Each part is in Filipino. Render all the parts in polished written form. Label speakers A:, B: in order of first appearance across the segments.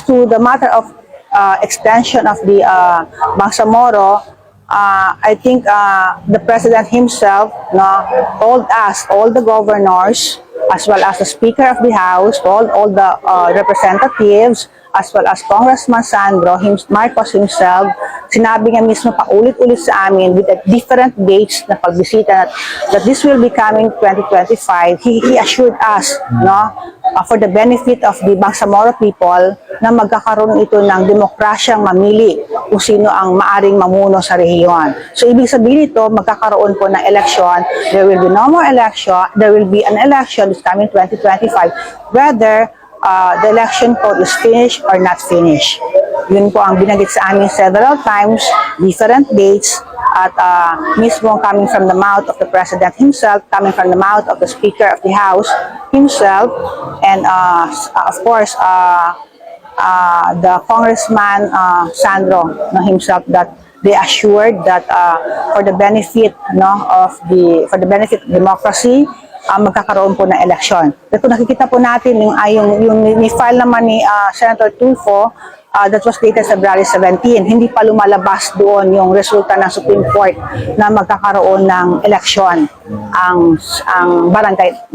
A: to the matter of extension of the Bangsamoro, I think the President himself told us, all the governors, as well as the Speaker of the House, all the representatives, as well as Congressman Sandro Marcos himself, sinabi niya mismo paulit-ulit sa amin with different dates na pagbisita that this will be coming 2025. He assured us, for the benefit of the Bangsamoro people, na magkakaroon ito ng demokrasyang mamili kung sino ang maaring mamuno sa rehiyon. So, ibig sabihin ito, magkakaroon po ng election. There will be no more election. There will be an election this coming 2025, whether the election code is finished or not finished. Yun po ang binanggit sa amin several times, different dates, at mismo coming from the mouth of the President himself, coming from the mouth of the Speaker of the House himself, and of course, the Congressman Sandro himself, that they assured that for the benefit of democracy, magkakaroon po ng eleksyon. At kung nakikita po natin yung ni-file naman ni Senator Tulfo, that was dated February 17. Hindi pa lumalabas doon yung resulta ng Supreme Court na magkakaroon ng eleksyon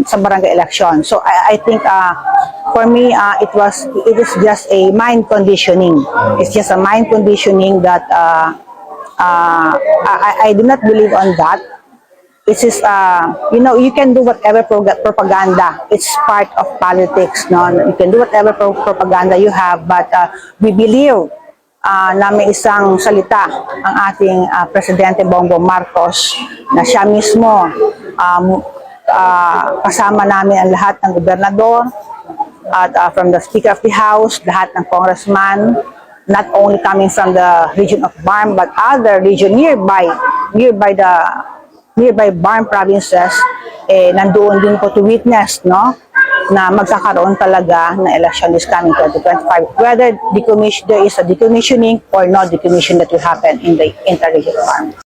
A: sa barangay election. So I think for me it is just a mind conditioning. It's just a mind conditioning that I do not believe on that. It is, you can do whatever propaganda. It's part of politics, You can do whatever propaganda you have, but we believe na may isang salita ang ating Presidente Bongbong Marcos na siya mismo kasama namin ang lahat ng gobernador at from the Speaker of the House, lahat ng congressman, not only coming from the region of BARM, but other region nearby BARM provinces, nandoon din po to witness, na magkakaroon talaga ng election this coming 2025. Whether there is a decommissioning or no decommission that will happen in the inter-region BARM.